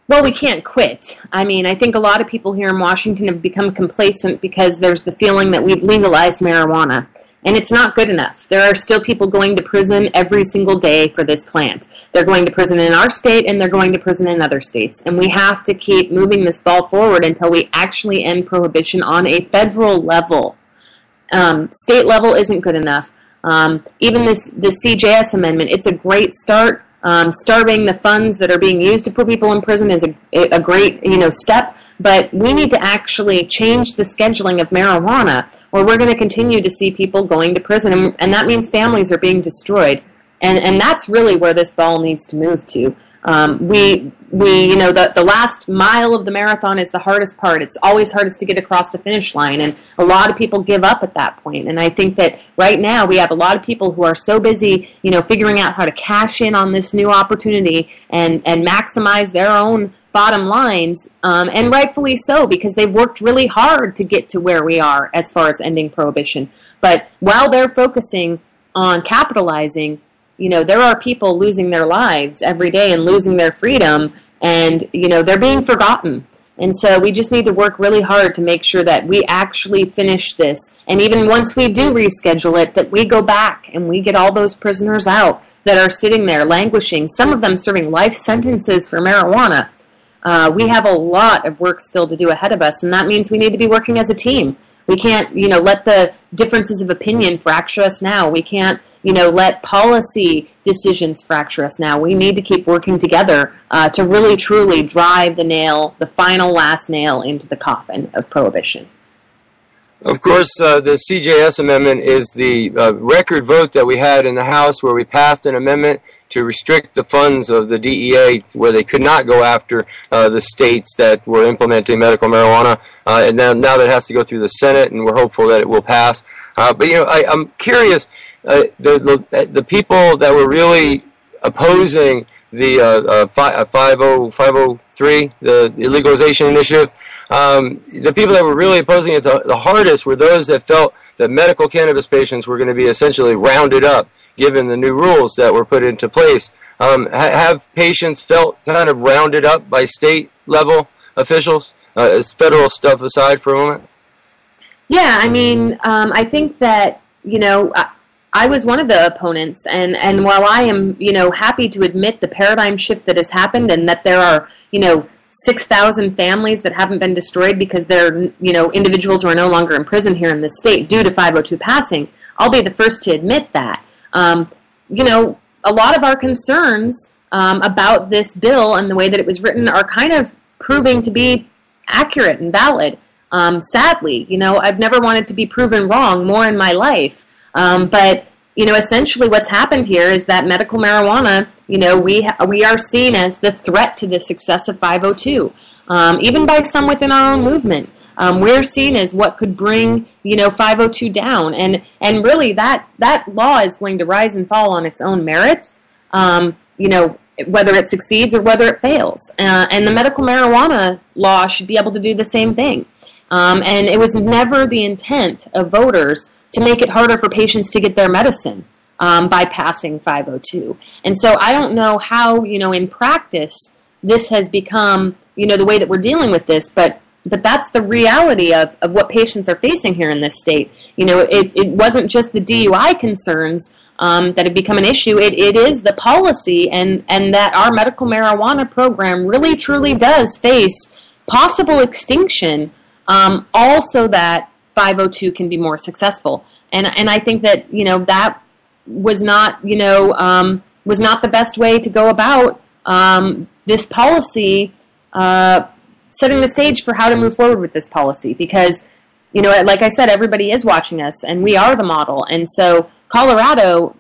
Well, we can't quit. I mean, I think a lot of people here in Washington have become complacent because there's the feeling that we've legalized marijuana, and it's not good enough. There are still people going to prison every single day for this plant. They're going to prison in our state, and they're going to prison in other states, and we have to keep moving this ball forward until we actually end prohibition on a federal level. State level isn't good enough. Even this CJS amendment, it's a great start. Starving the funds that are being used to put people in prison is a great step, but we need to actually change the scheduling of marijuana, or we're going to continue to see people going to prison, and that means families are being destroyed, and that's really where this ball needs to move to. The last mile of the marathon is the hardest part. It's always hardest to get across the finish line, and a lot of people give up at that point. And I think that right now we have a lot of people who are so busy, figuring out how to cash in on this new opportunity and maximize their own bottom lines, and rightfully so, because they've worked really hard to get to where we are as far as ending prohibition. But while they're focusing on capitalizing, there are people losing their lives every day and losing their freedom, and, they're being forgotten. And so we just need to work really hard to make sure that we actually finish this. And even once we do reschedule it, that we go back and we get all those prisoners out that are sitting there languishing, some of them serving life sentences for marijuana. We have a lot of work still to do ahead of us, and that means we need to be working as a team. We can't, let the differences of opinion fracture us now. We can't, let policy decisions fracture us now. We need to keep working together to really, truly drive the final last nail into the coffin of prohibition. Of course, the CJS amendment is the record vote that we had in the House where we passed an amendment to restrict the funds of the DEA where they could not go after the states that were implementing medical marijuana. And now that has to go through the Senate, and we're hopeful that it will pass. But I'm curious, the people that were really opposing the 503, the legalization initiative, the people that were really opposing it the hardest were those that felt that medical cannabis patients were going to be essentially rounded up given the new rules that were put into place. Have patients felt kind of rounded up by state-level officials, federal stuff aside for a moment? Yeah, I think that, I was one of the opponents, and while I am, happy to admit the paradigm shift that has happened and that there are, 6,000 families that haven't been destroyed because they're, individuals who are no longer in prison here in this state due to 502 passing, I'll be the first to admit that. A lot of our concerns about this bill and the way that it was written are kind of proving to be accurate and valid. Sadly, I've never wanted to be proven wrong more in my life. But essentially what's happened here is that medical marijuana, we are seen as the threat to the success of 502, even by some within our own movement. We're seen as what could bring, 502 down. And really that law is going to rise and fall on its own merits, whether it succeeds or whether it fails. And the medical marijuana law should be able to do the same thing. And it was never the intent of voters to make it harder for patients to get their medicine by passing 502. And so I don't know how, in practice, this has become, the way that we're dealing with this, but that's the reality of what patients are facing here in this state. It wasn't just the DUI concerns that have become an issue. It is the policy and that our medical marijuana program really, truly does face possible extinction, also that 502 can be more successful. And I think that, that was not, was not the best way to go about this policy, setting the stage for how to move forward with this policy. Because, like I said, everybody is watching us, and we are the model. And so Colorado,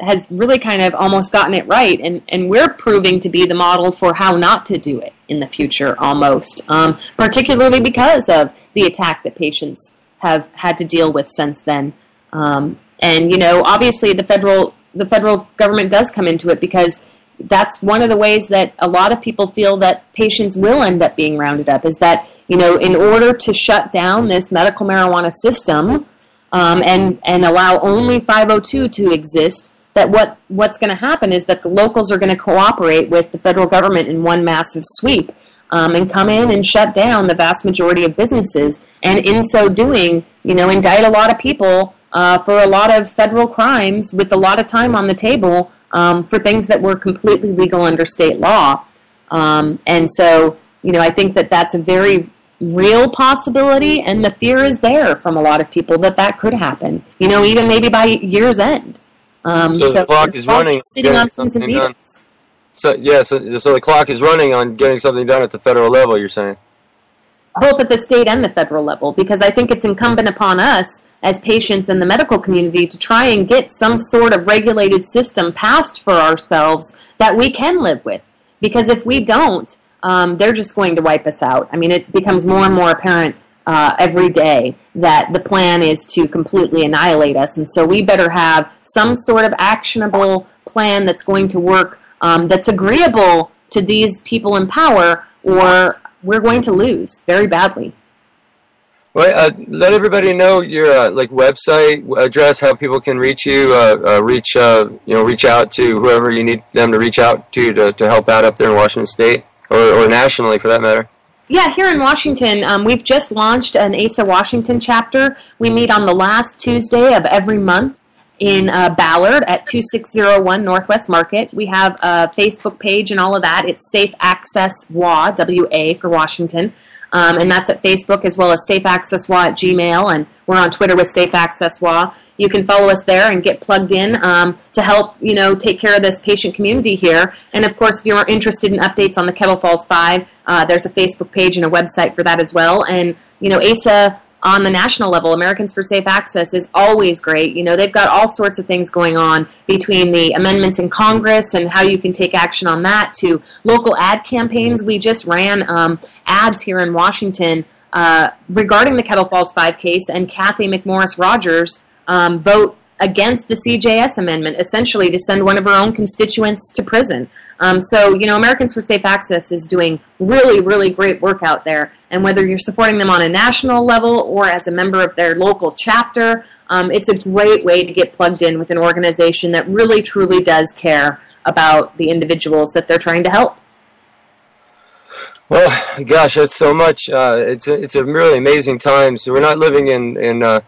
has really kind of almost gotten it right, and we're proving to be the model for how not to do it in the future almost, particularly because of the attack that patients have had to deal with since then. And, obviously the federal government does come into it because that's one of the ways that a lot of people feel that patients will end up being rounded up is that, in order to shut down this medical marijuana system and allow only 502 to exist, that what's going to happen is that the locals are going to cooperate with the federal government in one massive sweep and come in and shut down the vast majority of businesses, and in so doing, indict a lot of people for a lot of federal crimes with a lot of time on the table for things that were completely legal under state law. And so, I think that that's a very real possibility, and the fear is there from a lot of people that could happen, even maybe by year's end. So the clock is running. Sitting on something done. So the clock is running on getting something done at the federal level, you're saying? Both at the state and the federal level, because I think it's incumbent upon us as patients in the medical community to try and get some sort of regulated system passed for ourselves that we can live with. Because if we don't, they're just going to wipe us out. I mean, it becomes more and more apparent every day that the plan is to completely annihilate us. And so we better have some sort of actionable plan that's going to work, that's agreeable to these people in power, or we're going to lose very badly. Well, let everybody know your website address, how people can reach you, reach out to whoever you need them to reach out to help out up there in Washington State, or nationally for that matter. Yeah, here in Washington, we've just launched an ASA Washington chapter. We meet on the last Tuesday of every month in Ballard at 2601 Northwest Market. We have a Facebook page and all of that. It's Safe Access WA, W-A for Washington. And that's at Facebook, as well as Safe Access WA at Gmail, and we're on Twitter with Safe Access WA. You can follow us there and get plugged in to help, take care of this patient community here. And of course, if you're interested in updates on the Kettle Falls 5, there's a Facebook page and a website for that as well. And ASA on the national level, Americans for Safe Access, is always great. They've got all sorts of things going on, between the amendments in Congress and how you can take action on that, to local ad campaigns. We just ran ads here in Washington regarding the Kettle Falls 5 case, and Kathy McMorris Rogers vote against the CJS amendment, essentially to send one of her own constituents to prison. So, Americans for Safe Access is doing really, really great work out there. And whether you're supporting them on a national level or as a member of their local chapter, it's a great way to get plugged in with an organization that really, truly does care about the individuals that they're trying to help. Well, gosh, that's so much. It's a really amazing time. So we're not living in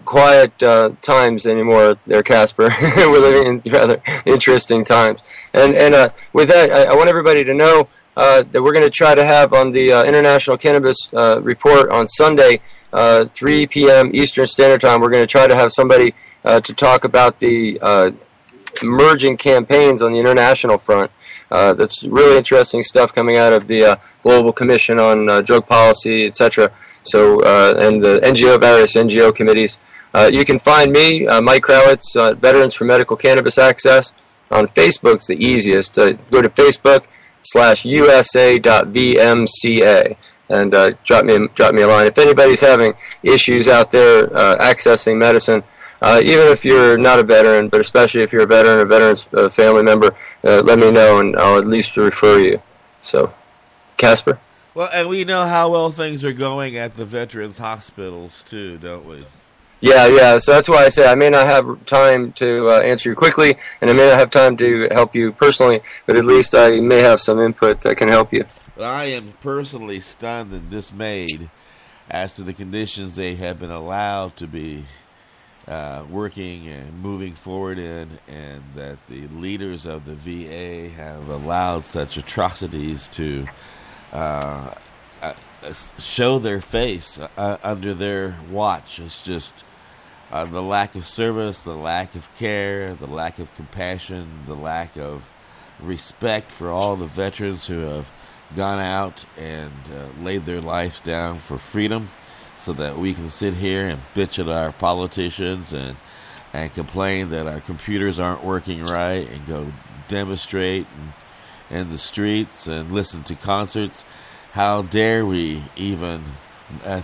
quiet times anymore there, Casper. We're living in rather interesting times. And with that, I want everybody to know that we're going to try to have on the International Cannabis Report on Sunday, 3 p.m. Eastern Standard Time, we're going to try to have somebody to talk about the emerging campaigns on the international front. That's really interesting stuff coming out of the Global Commission on Drug Policy, etc. So, and the various NGO committees. You can find me, Mike Krawitz, Veterans for Medical Cannabis Access. On Facebook's the easiest. Go to Facebook/USA.VMCA and drop me a line. If anybody's having issues out there accessing medicine, even if you're not a veteran, but especially if you're a veteran or a veteran's family member, let me know and I'll at least refer you. So, Casper? Well, and we know how well things are going at the veterans' hospitals, too, don't we? Yeah. So that's why I say I may not have time to answer you quickly, and I may not have time to help you personally, but at least I may have some input that can help you. But I am personally stunned and dismayed as to the conditions they have been allowed to be working and moving forward in, and that the leaders of the VA have allowed such atrocities to show their face under their watch. It's just the lack of service, the lack of care, the lack of compassion, the lack of respect for all the veterans who have gone out and laid their lives down for freedom, so that we can sit here and bitch at our politicians and complain that our computers aren't working right, and go demonstrate in the streets and listen to concerts. How dare we even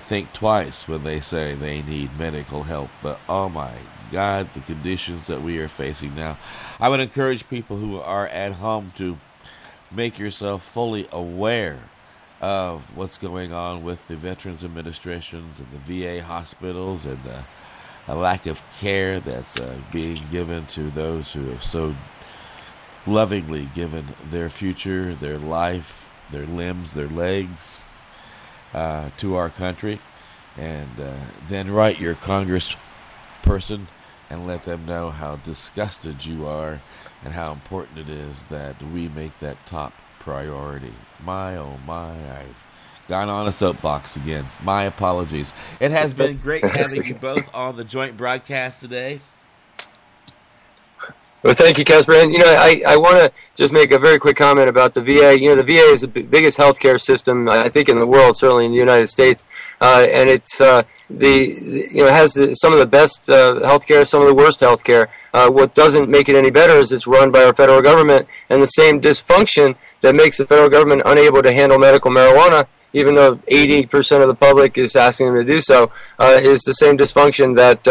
think twice when they say they need medical help? But oh my God, the conditions that we are facing now. I would encourage people who are at home to make yourself fully aware of what's going on with the Veterans Administrations and the VA hospitals, and the lack of care that's being given to those who have so lovingly given their future, their life, their limbs, their legs to our country. And then write your congressperson and let them know how disgusted you are and how important it is that we make that top priority. My, oh my, I've gone on a soapbox again. My apologies. It has been great having you both on the joint broadcast today. Well, thank you, Casper. And, I want to just make a very quick comment about the VA. The VA is the biggest healthcare system, I think, in the world, certainly in the United States. And it's it has some of the best healthcare, some of the worst healthcare. What doesn't make it any better is it's run by our federal government, and the same dysfunction that makes the federal government unable to handle medical marijuana, even though 80% of the public is asking them to do so, is the same dysfunction that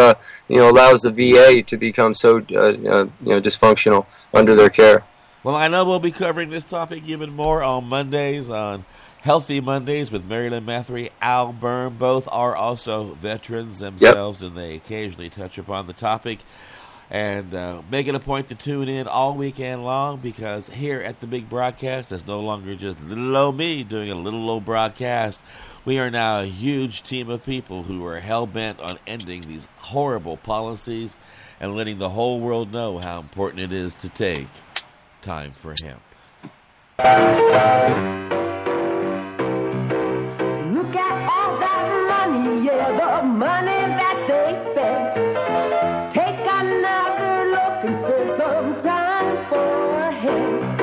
allows the VA to become so dysfunctional under their care. Well, I know we'll be covering this topic even more on Mondays, on Healthy Mondays with Marilyn Mathery, Al Byrne. Both are also veterans themselves, and they occasionally touch upon the topic. And make it a point to tune in all weekend long, because here at the big broadcast, it's no longer just little old me doing a little old broadcast. We are now a huge team of people who are hell-bent on ending these horrible policies and letting the whole world know how important it is to take time for hemp. Look at all that money, yeah, the money that they spend. Take another look and spend some time for him.